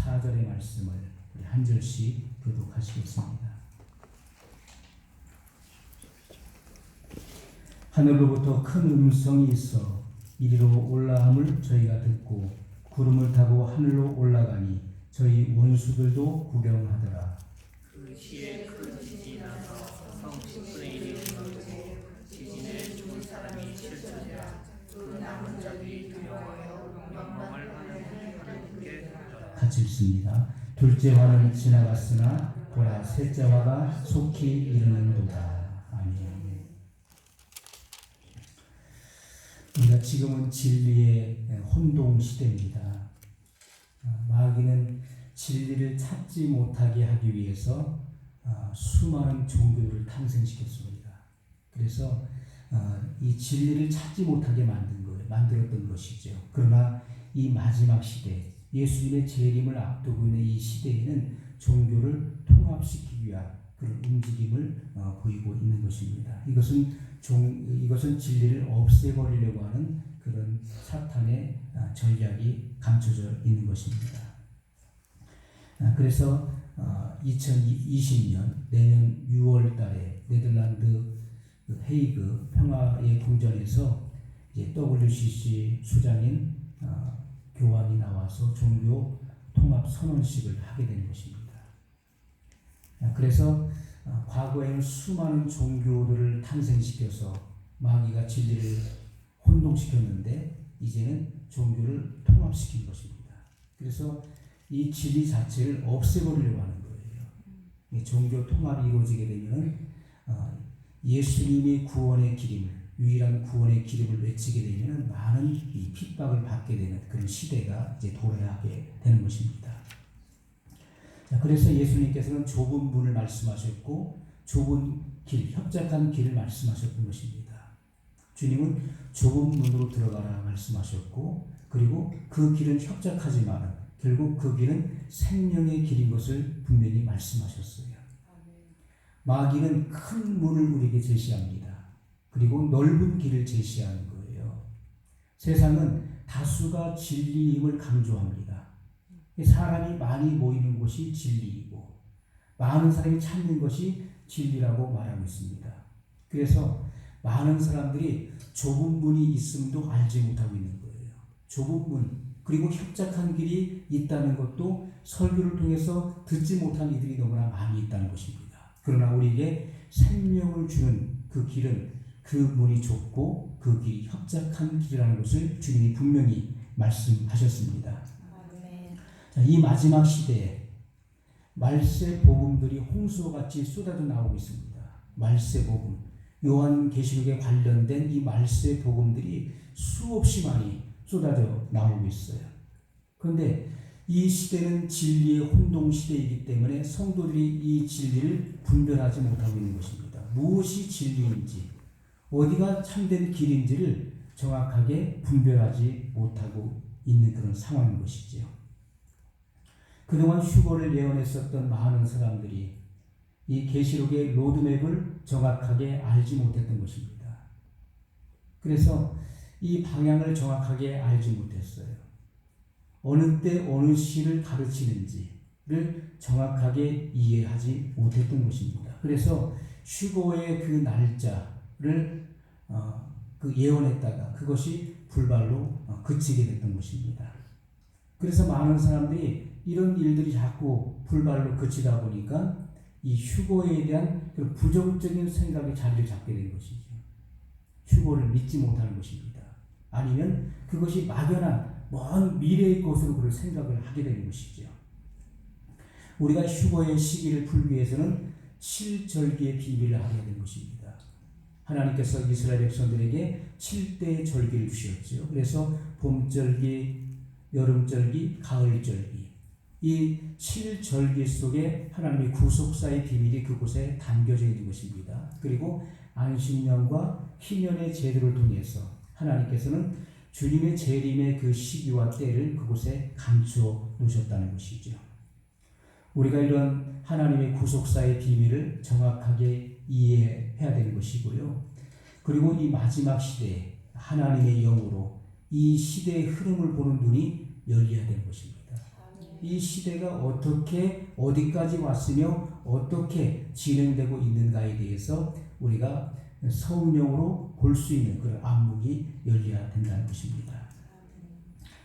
4절의 말씀을 우리 한 절씩 교독하시겠습니다. 하늘로부터 큰 음성이 있어 이리로 올라함을 저희가 듣고 구름을 타고 하늘로 올라가니 저희 원수들도 구경하더라. 그 시에 큰 지진이 나서 성 10분의 1이 무너지고 지진에 죽은 사람이 7천이라. 그 남은 자들이 두려워하여 명망을 하나님께 같이 읽습니다. 둘째 화는 지나갔으나 보라 셋째 화가 속히 이르는도다. 아멘. 우리가 지금은 진리의 혼동 시대입니다. 마귀는 진리를 찾지 못하게 하기 위해서 수많은 종교를 탄생시켰습니다. 그래서 이 진리를 찾지 못하게 만들었던 것이죠. 그러나 이 마지막 시대, 예수님의 재림을 앞두고 있는 이 시대에는 종교를 통합시키기 위한 그런 움직임을 보이고 있는 것입니다. 이것은 진리를 없애버리려고 하는 그런 사탄의 전략이 감춰져 있는 것입니다. 그래서 2020년 내년 6월 달에 네덜란드 헤이그 평화의 궁전에서 이제 WCC 수장인 교황이 나와서 종교 통합 선언식을 하게 되는 것입니다. 그래서 과거에는 수많은 종교들을 탄생시켜서 마귀가 진리를 혼동시켰는데 이제는 종교를 통합시킨 것입니다. 그래서 이 진리 자체를 없애버리려고 하는 거예요. 종교 통합이 이루어지게 되면 예수님의 구원의 길임을, 유일한 구원의 길임을 외치게 되면 많은 이 핍박을 받게 되는 그런 시대가 이제 도래하게 되는 것입니다. 그래서 예수님께서는 좁은 문을 말씀하셨고 좁은 길, 협착한 길을 말씀하셨던 것입니다. 주님은 좁은 문으로 들어가라 말씀하셨고 그리고 그 길은 협착하지만 결국 그 길은 생명의 길인 것을 분명히 말씀하셨어요. 마귀는 큰 문을 우리에게 제시합니다. 그리고 넓은 길을 제시하는 거예요. 세상은 다수가 진리임을 강조합니다. 사람이 많이 모이는 곳이 진리이고 많은 사람이 찾는 것이 진리라고 말하고 있습니다. 그래서 많은 사람들이 좁은 문이 있음도 알지 못하고 있는 거예요. 좁은 문 그리고 협착한 길이 있다는 것도 설교를 통해서 듣지 못한 이들이 너무나 많이 있다는 것입니다. 그러나 우리에게 생명을 주는 그 길은 그 문이 좁고 그 길이 협착한 길이라는 것을 주님이 분명히 말씀하셨습니다. 자, 이 마지막 시대에 말세 복음들이 홍수같이 쏟아져 나오고 있습니다. 말세 복음, 요한계시록에 관련된 이 말세 복음들이 수없이 많이 쏟아져 나오고 있어요. 그런데 이 시대는 진리의 혼동 시대이기 때문에 성도들이 이 진리를 분별하지 못하고 있는 것입니다. 무엇이 진리인지, 어디가 참된 길인지를 정확하게 분별하지 못하고 있는 그런 상황인 것이죠. 그동안 휴거를 예언했었던 많은 사람들이 이 계시록의 로드맵을 정확하게 알지 못했던 것입니다. 그래서 이 방향을 정확하게 알지 못했어요. 어느 때 어느 시를 가르치는지를 정확하게 이해하지 못했던 것입니다. 그래서 휴거의 그 날짜를 그 예언했다가 그것이 불발로 그치게 됐던 것입니다. 그래서 많은 사람들이 이런 일들이 자꾸 불발로 그치다 보니까 이 휴거에 대한 그 부정적인 생각이 자리를 잡게 된 것이죠. 휴거를 믿지 못하는 것입니다. 아니면 그것이 막연한 먼 미래의 것으로 그를 생각을 하게 되는 것이죠. 우리가 휴거의 시기를 풀기 위해서는 7절기의 비밀을 알아야 되는 것입니다. 하나님께서 이스라엘 백성들에게 7대의 절기를 주셨죠. 그래서 봄절기, 여름절기, 가을절기 이 7절기 속에 하나님의 구속사의 비밀이 그곳에 담겨져 있는 것입니다. 그리고 안식년과 희년의 제도를 통해서 하나님께서는 주님의 재림의 그 시기와 때를 그곳에 감추어 놓으셨다는 것이죠. 우리가 이런 하나님의 구속사의 비밀을 정확하게 이해해야 되는 것이고요. 그리고 이 마지막 시대에 하나님의 영으로 이 시대의 흐름을 보는 눈이 열려야 되는 것입니다. 이 시대가 어떻게 어디까지 왔으며 어떻게 진행되고 있는가에 대해서 우리가 성령으로 볼 수 있는 그런 안목이 열려야 된다는 것입니다.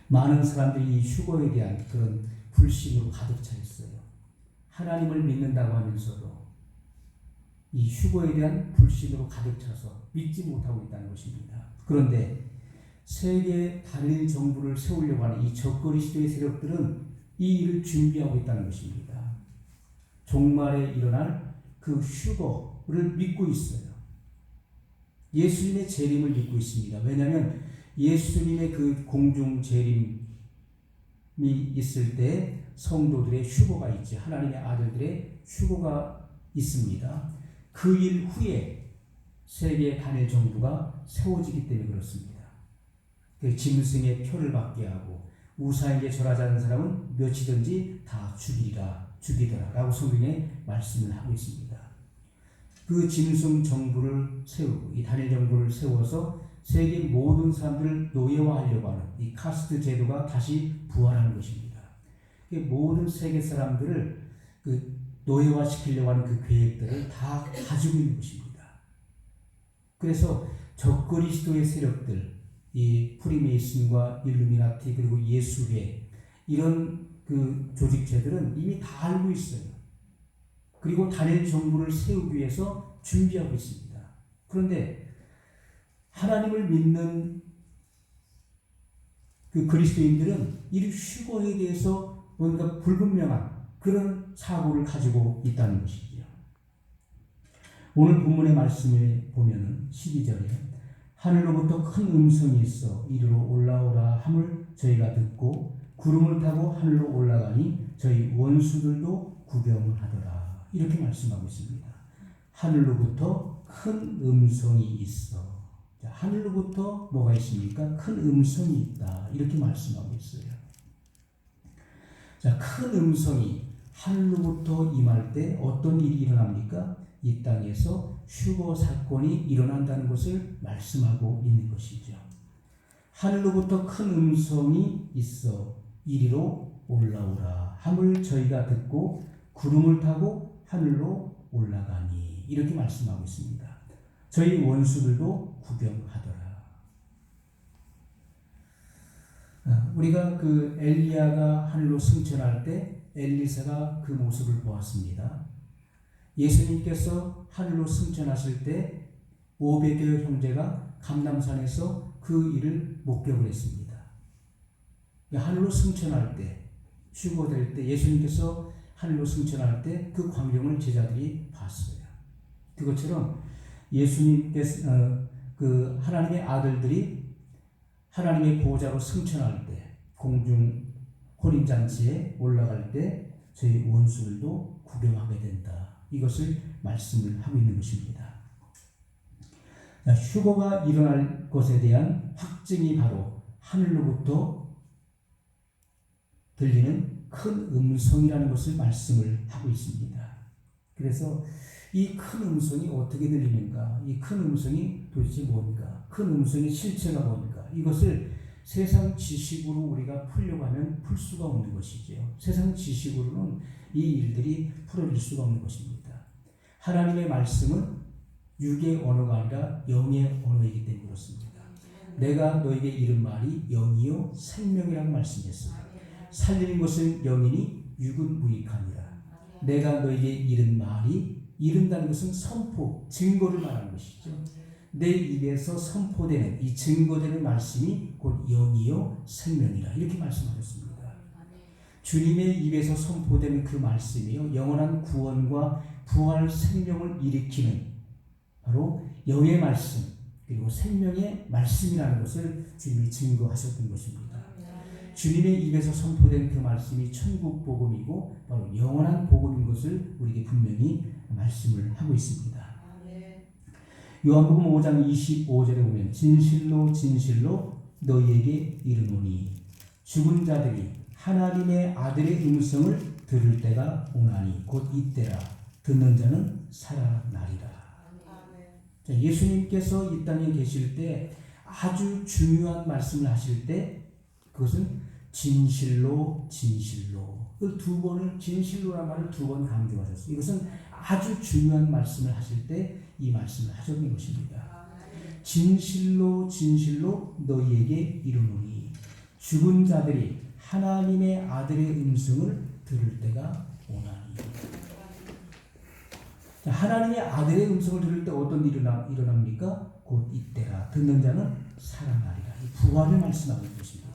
많은 사람들이 이 휴거에 대한 그런 불신으로 가득 차 있어요. 하나님을 믿는다고 하면서도 이 휴거에 대한 불신으로 가득 차서 믿지 못하고 있다는 것입니다. 그런데 세계 단일 정부를 세우려고 하는 이 적그리스도의 세력들은 이 일을 준비하고 있다는 것입니다. 종말에 일어날 그 휴거를 믿고 있어요. 예수님의 재림을 믿고 있습니다. 왜냐하면 예수님의 그 공중 재림이 있을 때 성도들의 휴거가 있지, 하나님의 아들들의 휴거가 있습니다. 그 일 후에 세계 단일 정부가 세워지기 때문에 그렇습니다. 그 짐승의 표를 받게 하고 우상에게 절하지 않는 사람은 몇이든지 다 죽이더라 라고 성경에 말씀을 하고 있습니다. 그 짐승 정부를 세우고 이 단일 정부를 세워서 세계 모든 사람들을 노예화하려고 하는 이 카스트 제도가 다시 부활하는 것입니다. 모든 세계 사람들을 그 노예화시키려고 하는 그 계획들을 다 가지고 있는 것입니다. 그래서 적그리스도의 세력들, 이 프리메이슨과 일루미나티 그리고 예수회 이런 그 조직체들은 이미 다 알고 있어요. 그리고 단일 정부를 세우기 위해서 준비하고 있습니다. 그런데 하나님을 믿는 그 그리스도인들은 이 휴거에 대해서 뭔가 불분명한 그런 사고를 가지고 있다는 것이죠. 오늘 본문의 말씀에 보면 12절에 하늘로부터 큰 음성이 있어 이리로 올라오라 함을 저희가 듣고 구름을 타고 하늘로 올라가니 저희 원수들도 구경을 하더라. 이렇게 말씀하고 있습니다. 하늘로부터 큰 음성이 있어. 자, 하늘로부터 뭐가 있습니까? 큰 음성이 있다. 이렇게 말씀하고 있어요. 자, 큰 음성이 하늘로부터 임할 때 어떤 일이 일어납니까? 이 땅에서 휴거 사건이 일어난다는 것을 말씀하고 있는 것이죠. 하늘로부터 큰 음성이 있어 이리로 올라오라 함을 저희가 듣고 구름을 타고 하늘로 올라가니 이렇게 말씀하고 있습니다. 저희 원수들도 구경하더라. 우리가 그 엘리야가 하늘로 승천할 때 엘리사가 그 모습을 보았습니다. 예수님께서 하늘로 승천하실 때 500여 형제가 감람산에서 그 일을 목격을 했습니다. 하늘로 승천할 때, 휴거될 때 예수님께서 하늘로 승천할 때 그 광경을 제자들이 봤어요. 그것처럼 예수님께서 그 하나님의 아들들이 하나님의 보호자로 승천할 때 공중 혼인잔치에 올라갈 때 저희 원수들도 구경하게 된다. 이것을 말씀을 하고 있는 것입니다. 휴거가 일어날 것에 대한 확증이 바로 하늘로부터 들리는 큰 음성이라는 것을 말씀을 하고 있습니다. 그래서 이 큰 음성이 어떻게 들리는가? 이 큰 음성이 도대체 뭔가? 큰 음성의 실체가 뭔가? 이것을 세상 지식으로 우리가 풀려고 하면 풀 수가 없는 것이죠. 세상 지식으로는 이 일들이 풀어질 수가 없는 것입니다. 하나님의 말씀은 육의 언어가 아니라 영의 언어이기 때문에 그렇습니다. 내가 너에게 이른 말이 영이요 생명이라고 말씀했습니다. 살리는 것은 영이니 육은 무익하니라. 내가 너에게 이른 말이, 이른다는 것은 선포, 증거를 말하는 것이죠. 내 입에서 선포되는 이 증거되는 말씀이 곧 영이요 생명이라 이렇게 말씀하셨습니다. 주님의 입에서 선포되는 그 말씀이요 영원한 구원과 부활 생명을 일으키는 바로 영의 말씀 그리고 생명의 말씀이라는 것을 주님이 증거하셨던 것입니다. 주님의 입에서 선포된 그 말씀이 천국 복음이고 바로 영원한 복음인 것을 우리에게 분명히 말씀을 하고 있습니다. 요한복음 5장 25절에 보면 진실로 진실로 너희에게 이르노니 죽은 자들이 하나님의 아들의 음성을 들을 때가 오나니 곧 이때라 듣는 자는 살아나리라. 자, 예수님께서 이 땅에 계실 때 아주 중요한 말씀을 하실 때 그것은 진실로 진실로 그 두 번을 진실로란 말을 두 번 강조하셨어요. 이것은 아주 중요한 말씀을 하실 때 이 말씀을 하셨는 것입니다. 진실로 진실로 너희에게 이르노니 죽은 자들이 하나님의 아들의 음성을 들을 때가 오나니. 하나님의 아들의 음성을 들을 때 어떤 일이 일어납니까? 곧 이때라. 듣는 자는 살아나리라. 이 부활을 말씀하고 있는 것입니다.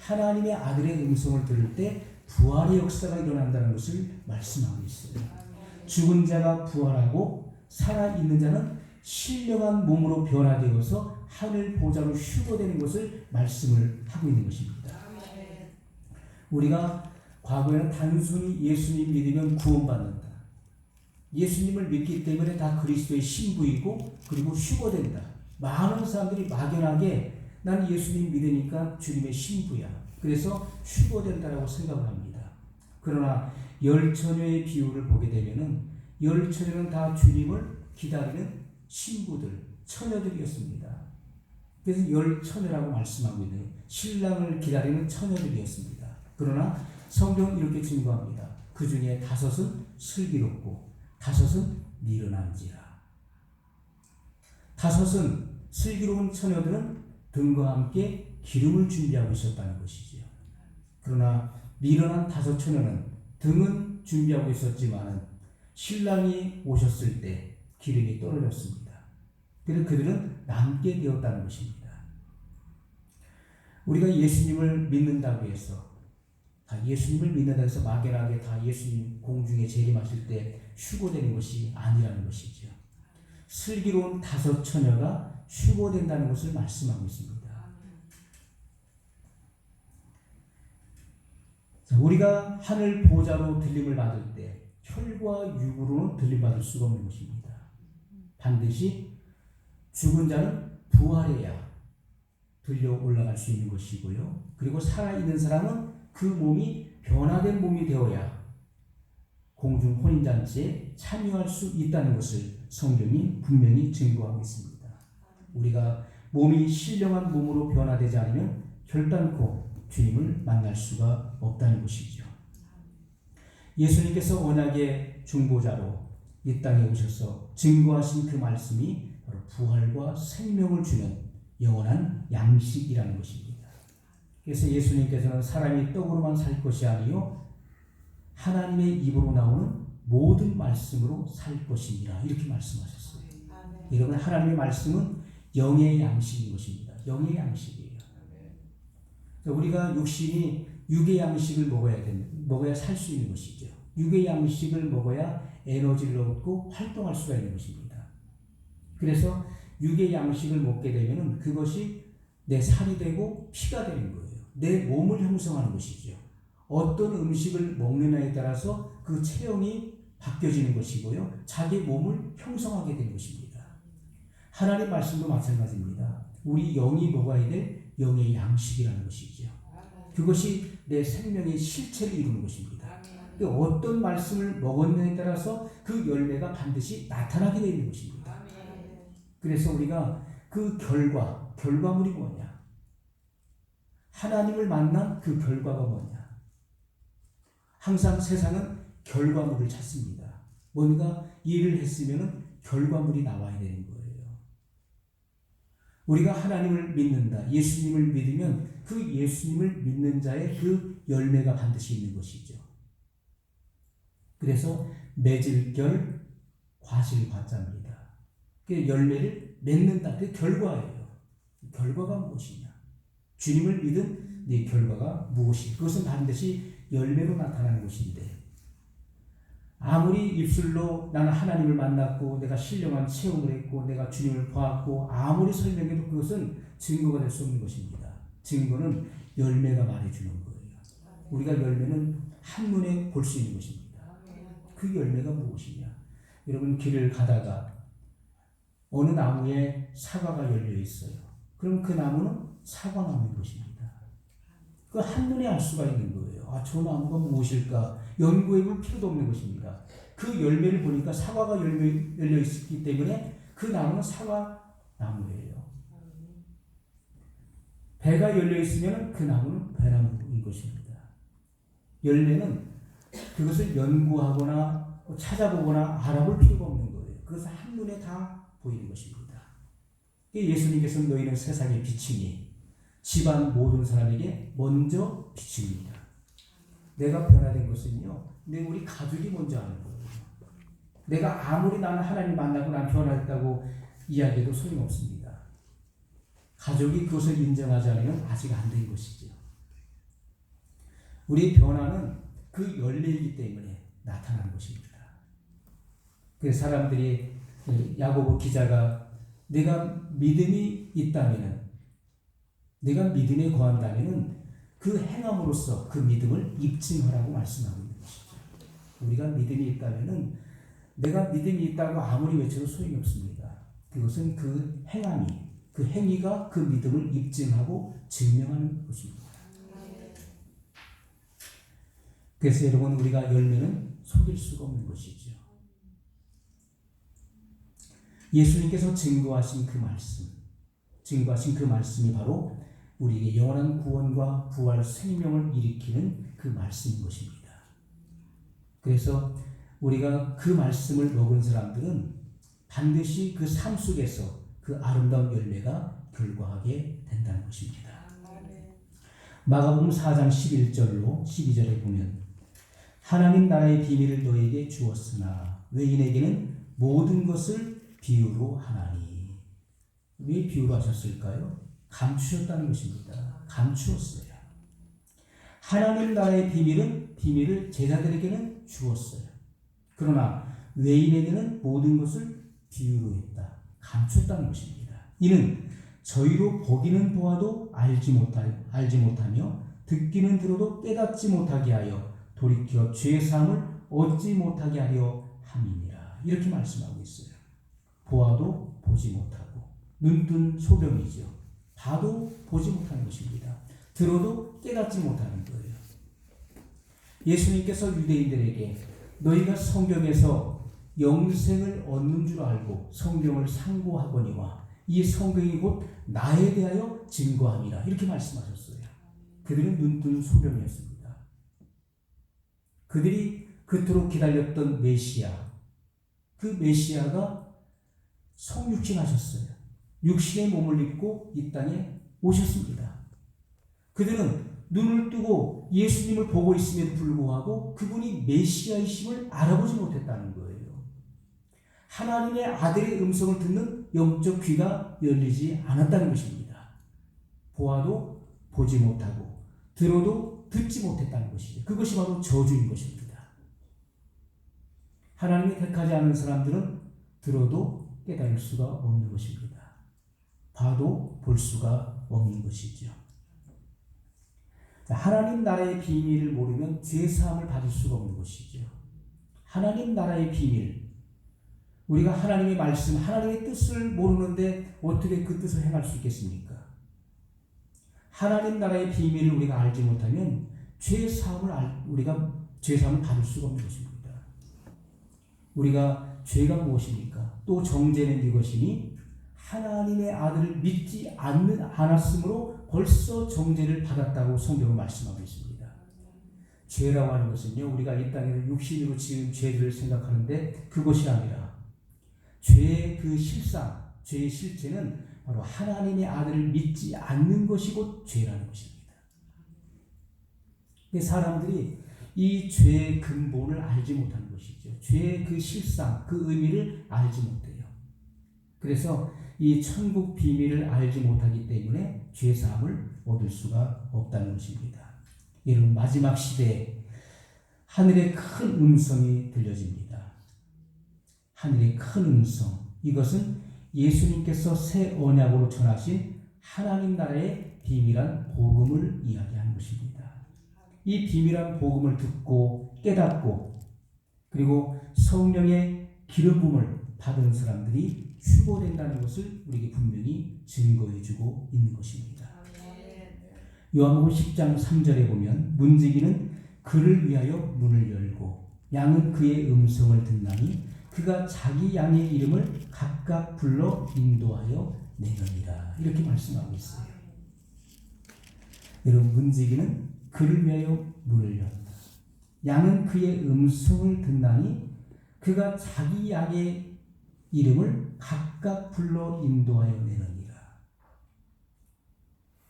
하나님의 아들의 음성을 들을 때 부활의 역사가 일어난다는 것을 말씀하고 있어요. 죽은 자가 부활하고 살아있는 자는 신령한 몸으로 변화되어서 하늘 보좌로 휴거되는 것을 말씀을 하고 있는 것입니다. 우리가 과거에는 단순히 예수님 믿으면 구원받는다. 예수님을 믿기 때문에 다 그리스도의 신부이고 그리고 휴거된다. 많은 사람들이 막연하게 난 예수님 믿으니까 주님의 신부야. 그래서 휴거된다라고 생각을 합니다. 그러나 열 처녀의 비유를 보게 되면은 열 처녀는 다 주님을 기다리는 신부들, 처녀들이었습니다. 그래서 열 처녀라고 말씀하고 있는 신랑을 기다리는 처녀들이었습니다. 그러나 성경은 이렇게 증거합니다. 그 중에 5은 슬기롭고 5은 미련한지라. 5은 슬기로운 처녀들은 등과 함께 기름을 준비하고 있었다는 것이죠. 그러나 미련한 5 처녀는 등은 준비하고 있었지만 신랑이 오셨을 때 기름이 떨어졌습니다. 그래서 그들은 남게 되었다는 것입니다. 우리가 예수님을 믿는다고 해서 다 예수님을 믿는다고 해서 막연하게 다 예수님 공중에 재림하실 때 휴거되는 것이 아니라는 것이죠. 슬기로운 5 처녀가 휴거된다는 것을 말씀하고 있습니다. 자, 우리가 하늘 보좌로 들림을 받을 때 혈과 육으로는 들림받을 수가 없는 것입니다. 반드시 죽은 자는 부활해야 들려 올라갈 수 있는 것이고요. 그리고 살아있는 사람은 그 몸이 변화된 몸이 되어야 공중 혼인잔치에 참여할 수 있다는 것을 성경이 분명히 증거하고 있습니다. 우리가 몸이 신령한 몸으로 변화되지 않으면 결단코 주님을 만날 수가 없다는 것이죠. 예수님께서 언약의 중보자로 이 땅에 오셔서 증거하신 그 말씀이 바로 부활과 생명을 주는 영원한 양식이라는 것입니다. 그래서 예수님께서는 사람이 떡으로만 살 것이 아니요 하나님의 입으로 나오는 모든 말씀으로 살 것이니라 이렇게 말씀하셨어요. 여러분 하나님의 말씀은 영의 양식인 것입니다. 영의 양식이에요. 우리가 육신이 육의 양식을 먹어야 살 수 있는 것이죠. 육의 양식을 먹어야 에너지를 얻고 활동할 수가 있는 것입니다. 그래서 육의 양식을 먹게 되면 그것이 내 살이 되고 피가 되는 거예요. 내 몸을 형성하는 것이죠. 어떤 음식을 먹느냐에 따라서 그 체형이 바뀌어지는 것이고요. 자기 몸을 형성하게 되는 것입니다. 하나님 말씀도 마찬가지입니다. 우리 영이 먹어야 될 영의 양식이라는 것이죠. 그것이 내 생명의 실체를 이루는 것입니다. 어떤 말씀을 먹었느냐에 따라서 그 열매가 반드시 나타나게 되는 것입니다. 그래서 우리가 그 결과물이 뭐냐? 하나님을 만난 그 결과가 뭐냐? 항상 세상은 결과물을 찾습니다. 뭔가 일을 했으면 결과물이 나와야 되는 거예요. 우리가 하나님을 믿는다, 예수님을 믿으면 그 예수님을 믿는 자의 그 열매가 반드시 있는 것이죠. 그래서 맺을 결, 과실 과자입니다. 그 열매를 맺는다, 그 결과예요. 결과가 무엇이냐? 주님을 믿은 네 결과가 무엇이? 그것은 반드시 열매로 나타나는 것인데 아무리 입술로 나는 하나님을 만났고 내가 신령한 체험을 했고 내가 주님을 보았고 아무리 설명해도 그것은 증거가 될 수 없는 것입니다. 증거는 열매가 말해주는 거예요. 우리가 열매는 한눈에 볼 수 있는 것입니다. 그 열매가 무엇이냐? 여러분 길을 가다가 어느 나무에 사과가 열려 있어요. 그럼 그 나무는 사과나무인 것입니다. 그 한눈에 알 수가 있는 거예요. 아, 저 나무가 무엇일까? 연구해볼 필요도 없는 것입니다. 그 열매를 보니까 사과가 열려 있기 때문에 그 나무는 사과나무예요. 배가 열려 있으면 그 나무는 배나무인 것입니다. 열매는 그것을 연구하거나 찾아보거나 알아볼 필요가 없는 거예요. 그것은 한눈에 다 보이는 것입니다. 예수님께서 너희는 세상의 빛이니 집안 모든 사람에게 먼저 비칩니다. 내가 변화된 것은요, 우리 가족이 먼저 아는 거예요. 내가 아무리 나는 하나님 만나고 난 변화했다고 이야기해도 소용없습니다. 가족이 그것을 인정하지 않으면 아직 안 된 것이죠. 우리의 변화는 그 열매이기 때문에 나타나는 것입니다. 그래서 사람들이 야고보 기자가 내가 믿음이 있다면은, 내가 믿음에 거한다면은 그 행함으로써 그 믿음을 입증하라고 말씀하고 있는 것이죠. 우리가 믿음이 있다면은 내가 믿음이 있다고 아무리 외쳐도 소용이 없습니다. 그것은 그 행함이, 그 행위가 그 믿음을 입증하고 증명하는 것입니다. 그래서 여러분, 우리가 열매는 속일 수가 없는 것이죠. 예수님께서 증거하신 그 말씀이 바로 우리에게 영원한 구원과 부활 생명을 일으키는 그 말씀인 것입니다. 그래서 우리가 그 말씀을 먹은 사람들은 반드시 그 삶 속에서 그 아름다운 열매가 결과하게 된다는 것입니다. 마가복음 4장 11절로 12절에 보면 하나님 나라의 비밀을 너에게 주었으나 외인에게는 모든 것을 비유로 하나니. 왜 비유로 하셨을까요? 감추셨다는 것입니다. 감추었어요. 하나님 나라의 비밀을 제자들에게는 주었어요. 그러나 외인에게는 모든 것을 비유로 했다. 감췄다는 것입니다. 이는 저희로 보기는 보아도 알지 못하며 듣기는 들어도 깨닫지 못하게 하여 돌이켜 죄의 사함을 얻지 못하게 하려 함이니라. 이렇게 말씀하고 있어요. 보아도 보지 못하고, 눈뜬 소병이죠. 봐도 보지 못하는 것입니다. 들어도 깨닫지 못하는 거예요. 예수님께서 유대인들에게 너희가 성경에서 영생을 얻는 줄 알고 성경을 상고하거니와 이 성경이 곧 나에 대하여 증거함이라. 이렇게 말씀하셨어요. 그들은 눈뜬 소병이었습니다. 그들이 그토록 기다렸던 메시아, 그 메시아가 성육신하셨어요. 육신의 몸을 입고 이 땅에 오셨습니다. 그들은 눈을 뜨고 예수님을 보고 있음에도 불구하고 그분이 메시아이심을 알아보지 못했다는 거예요. 하나님의 아들의 음성을 듣는 영적 귀가 열리지 않았다는 것입니다. 보아도 보지 못하고 들어도 듣지 못했다는 것이죠. 그것이 바로 저주인 것입니다. 하나님이 택하지 않은 사람들은 들어도 깨달을 수가 없는 것입니다. 봐도 볼 수가 없는 것이죠. 하나님 나라의 비밀을 모르면 죄 사함을 받을 수가 없는 것이죠. 하나님 나라의 비밀, 우리가 하나님의 말씀, 하나님의 뜻을 모르는데 어떻게 그 뜻을 행할 수 있겠습니까? 하나님 나라의 비밀을 우리가 알지 못하면 우리가 죄 사함을 받을 수가 없는 것입니다. 우리가 죄가 무엇입니까? 또 정죄는 이것이니 하나님의 아들을 믿지 않았으므로 벌써 정죄를 받았다고 성경은 말씀하고 있습니다. 죄라고 하는 것은요, 우리가 이 땅에서 육신으로 지은 죄들을 생각하는데 그것이 아니라 죄의 그 실상, 죄의 실체는 바로 하나님의 아들을 믿지 않는 것이 곧 죄라는 것입니다. 사람들이 이 죄의 근본을 알지 못하는 것이죠. 죄의 그 실상, 그 의미를 알지 못해요. 그래서 이 천국 비밀을 알지 못하기 때문에 죄 사함을 얻을 수가 없다는 것입니다. 여러분, 마지막 시대에 하늘의 큰 음성이 들려집니다. 하늘의 큰 음성, 이것은 예수님께서 새 언약으로 전하신 하나님 나라의 비밀한 복음을 이야기하는 것입니다. 이 비밀한 복음을 듣고 깨닫고 그리고 성령의 기름 부음을 받은 사람들이 휴보된다는 것을 우리에게 분명히 증거해주고 있는 것입니다. 요한복음 10장 3절에 보면 문지기는 그를 위하여 문을 열고 양은 그의 음성을 듣나니 그가 자기 양의 이름을 각각 불러 인도하여 내느니라. 이렇게 말씀하고 있어요. 여러분, 문지기는 그를 위하여 문을 연다. 양은 그의 음성을 듣나니 그가 자기 양의 이름을 각각 불러 인도하여 내느니라.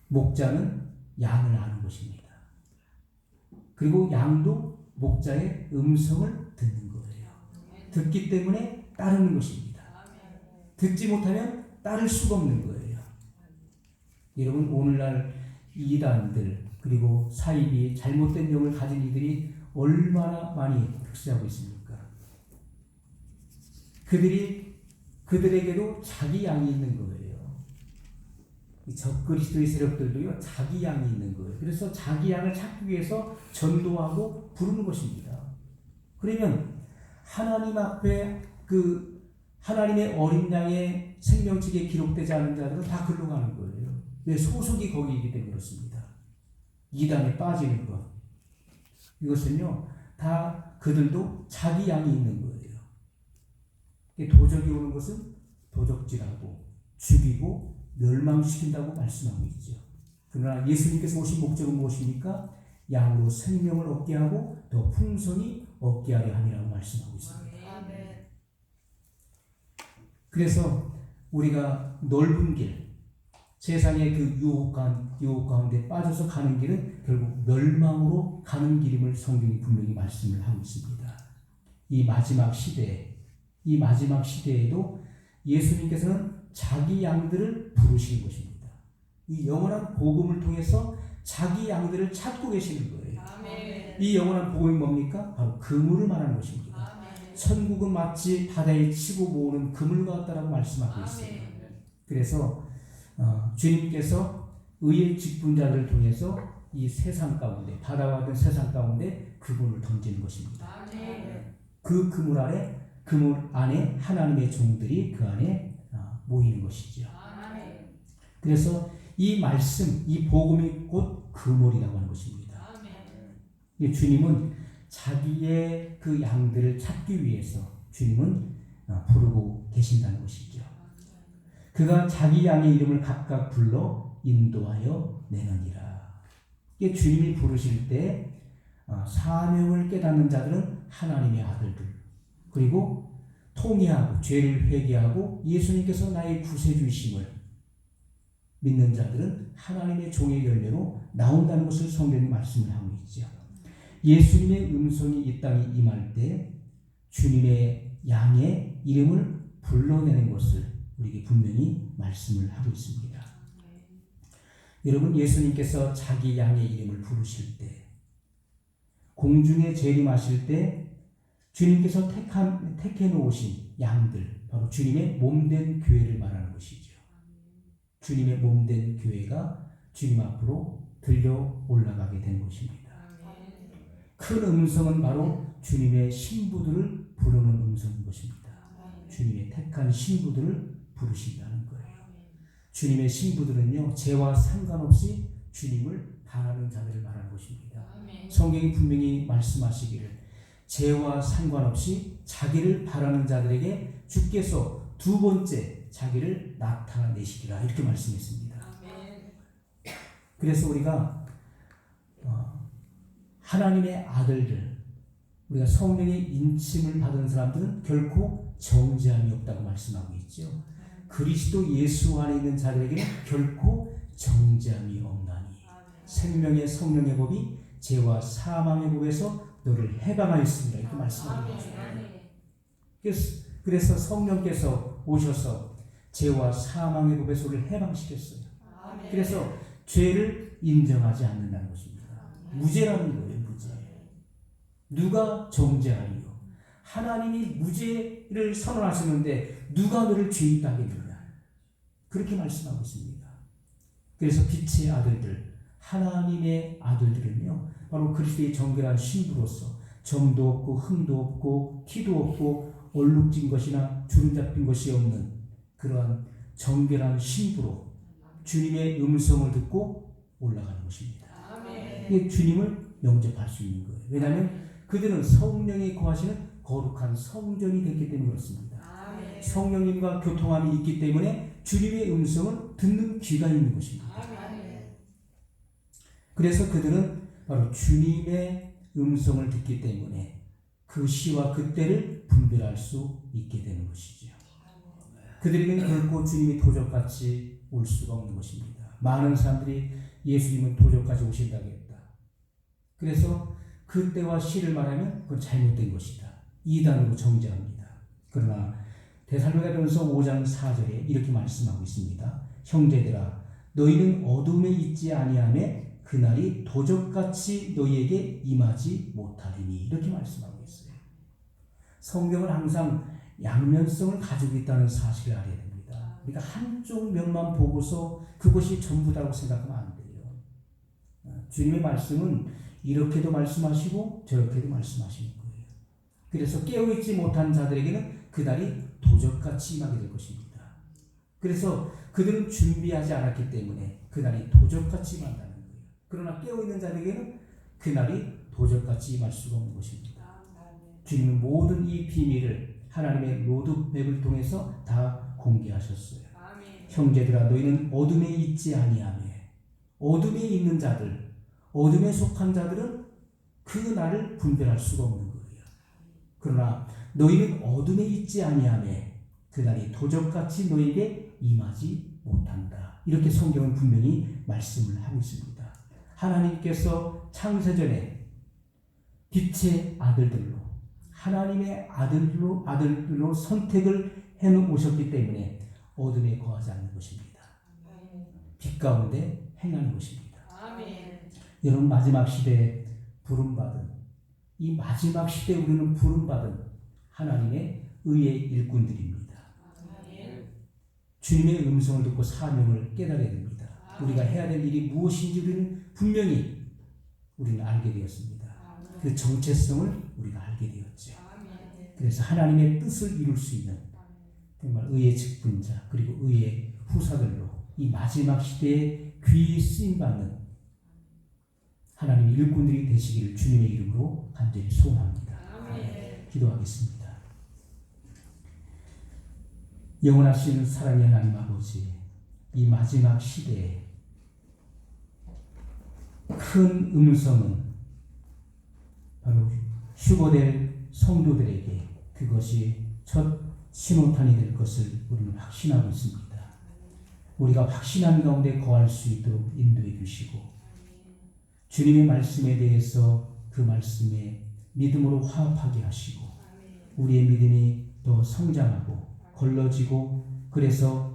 목자는 양을 아는 것입니다. 그리고 양도 목자의 음성을 듣는 거예요. 듣기 때문에 따르는 것입니다. 듣지 못하면 따를 수가 없는 거예요. 여러분, 오늘날 이단들 그리고 사입이 잘못된 영을 가진 이들이 얼마나 많이 득세하고 있습니까? 그들에게도 자기 양이 있는 거예요. 이 적그리스도의 세력들도요, 자기 양이 있는 거예요. 그래서 자기 양을 찾기 위해서 전도하고 부르는 것입니다. 그러면 하나님 앞에 하나님의 어린 양의 생명책에 기록되지 않은 자들은 다 글로 가는 거예요. 왜? 소속이 거기이기 때문에 그렇습니다. 이단에 빠지는 것. 이것은요, 다 그들도 자기 양이 있는 거예요. 도적이 오는 것은 도적질하고 죽이고 멸망시킨다고 말씀하고 있죠. 그러나 예수님께서 오신 목적은 무엇입니까? 양으로 생명을 얻게 하고 더 풍성히 얻게 하려 함이라고 말씀하고 있습니다. 그래서 우리가 넓은 길, 세상의 그 유혹 가운데 빠져서 가는 길은 결국 멸망으로 가는 길임을 성경이 분명히 말씀을 하고 있습니다. 이 마지막 시대에도 예수님께서는 자기 양들을 부르시는 것입니다. 이 영원한 복음을 통해서 자기 양들을 찾고 계시는 거예요. 아멘. 이 영원한 복음이 뭡니까? 바로 그물을 말하는 것입니다. 아멘. 천국은 마치 바다에 치고 모으는 그물과 같다라고 말씀하고 있습니다. 그래서 주님께서 의의 직분자들을 통해서 이 세상 가운데, 바다와 같은 세상 가운데 그물을 던지는 것입니다. 아멘. 그 그물 안에 하나님의 종들이 그 안에 모이는 것이죠. 아멘. 그래서 이 말씀, 이 복음이 곧 그물이라고 하는 것입니다. 아멘. 주님은 자기의 그 양들을 찾기 위해서 주님은 부르고 계신다는 것이죠. 그가 자기 양의 이름을 각각 불러 인도하여 내느니라. 주님이 부르실 때 사명을 깨닫는 자들은 하나님의 아들들, 그리고 통회하고 죄를 회개하고 예수님께서 나의 구세주이심을 믿는 자들은 하나님의 종의 열매로 나온다는 것을 성경이 말씀을 하고 있죠. 예수님의 음성이 이 땅에 임할 때 주님의 양의 이름을 불러내는 것을 우리에게 분명히 말씀을 하고 있습니다. 여러분, 예수님께서 자기 양의 이름을 부르실 때, 공중에 재림하실 때 주님께서 택해 놓으신 양들, 바로 주님의 몸된 교회를 말하는 것이죠. 주님의 몸된 교회가 주님 앞으로 들려 올라가게 된 것입니다. 큰 음성은 바로 주님의 신부들을 부르는 음성인 것입니다. 주님의 택한 신부들을 부르신다는 거예요. 주님의 신부들은요, 죄와 상관없이 주님을 바라는 자들을 말하는 것입니다. 성경이 분명히 말씀하시기를 죄와 상관없이 자기를 바라는 자들에게 주께서 두 번째 자기를 나타내시리라, 이렇게 말씀했습니다. 그래서 우리가 하나님의 아들들, 우리가 성령의 인침을 받은 사람들은 결코 정죄함이 없다고 말씀하고 있죠. 그리스도 예수 안에 있는 자들에게는 결코 정죄함이 없나니 생명의 성령의 법이 죄와 사망의 법에서 너를 해방하였습니다, 이렇게 말씀하고 있습니다. 그래서 성령께서 오셔서 죄와 사망의 법에서 우리를 해방시켰어요. 그래서 죄를 인정하지 않는다는 것입니다. 무죄라는 거예요. 무죄. 누가 정죄하리요? 하나님이 무죄를 선언하시는데 누가 너를 죄인다 하겠느냐? 그렇게 말씀하고 있습니다. 그래서 빛의 아들들, 하나님의 아들들은요, 바로 그리스도의 정결한 신부로서 점도 없고 흠도 없고 키도 없고 얼룩진 것이나 주름 잡힌 것이 없는 그러한 정결한 신부로 주님의 음성을 듣고 올라가는 것입니다. 이게 주님을 영접할 수 있는 거예요. 왜냐하면 그들은 성령이 거하시는 거룩한 성전이 됐기 때문에 그렇습니다. 성령님과 교통함이 있기 때문에 주님의 음성을 듣는 귀가 있는 것입니다. 그래서 그들은 바로 주님의 음성을 듣기 때문에 그 시와 그 때를 분별할 수 있게 되는 것이죠. 그들에게는 결코 주님이 도적같이 올 수가 없는 것입니다. 많은 사람들이 예수님은 도적같이 오신다고 했다. 그래서 그 때와 시를 말하면 그건 잘못된 것이다. 이단으로 정죄합니다. 그러나 데살로니가전서 5장 4절에 이렇게 말씀하고 있습니다. 형제들아 너희는 어둠에 있지 아니하매 그날이 도적같이 너희에게 임하지 못하리니 이렇게 말씀하고 있어요. 성경은 항상 양면성을 가지고 있다는 사실을 알아야 됩니다. 우리가 한쪽 면만 보고서 그것이 전부다고 생각하면 안 돼요. 주님의 말씀은 이렇게도 말씀하시고 저렇게도 말씀하시는 거예요. 그래서 깨어있지 못한 자들에게는 그날이 도적같이 임하게 될 것입니다. 그래서 그들은 준비하지 않았기 때문에 그날이 도적같이 임한다는 거예요. 그러나 깨어있는 자들에게는 그날이 도적같이 임할 수가 없는 것입니다. 주님은 모든 이 비밀을 하나님의 로드맵을 통해서 다 공개하셨어요. 형제들아 너희는 어둠에 있지 아니하며 어둠에 있는 자들, 어둠에 속한 자들은 그 날을 분별할 수가 없는 거예요. 그러나 너희는 어둠에 있지 아니하며 그 날이 도적같이 너희에게 임하지 못한다. 이렇게 성경은 분명히 말씀을 하고 있습니다. 하나님께서 창세전에 빛의 아들들로 하나님의 아들들로 선택을 해놓으셨기 때문에 어둠에 거하지 않는 것입니다. 빛 가운데 행하는 것입니다. 여러분 마지막 시대에 부름받은 이 마지막 시대에 우리는 부름받은 하나님의 의의 일꾼들입니다. 주님의 음성을 듣고 사명을 깨달아야 됩니다. 우리가 해야 될 일이 무엇인지 우리는 알게 되었습니다. 그 정체성을 우리가 알게 되었죠. 그래서 하나님의 뜻을 이룰 수 있는 정말 의의 직분자 그리고 의의 후사들로 이 마지막 시대에 귀히 쓰임받는 하나님의 일꾼들이 되시기를 주님의 이름으로 간절히 소원합니다. 기도하겠습니다. 영원하신 사랑의 하나님 아버지, 이 마지막 시대에 큰 음성은 바로 휴거될 성도들에게 그것이 첫 신호탄이 될 것을 우리는 확신하고 있습니다. 우리가 확신한 가운데 거할 수 있도록 인도해 주시고 주님의 말씀에 대해서 그 말씀에 믿음으로 화합하게 하시고 우리의 믿음이 더 성장하고 걸러지고 그래서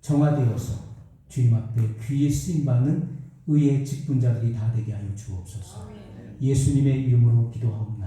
정화되어서 주님 앞에 귀히 쓰임받는 의의 직분자들이 다 되게 하여 주옵소서. 예수님의 이름으로 기도하옵니다.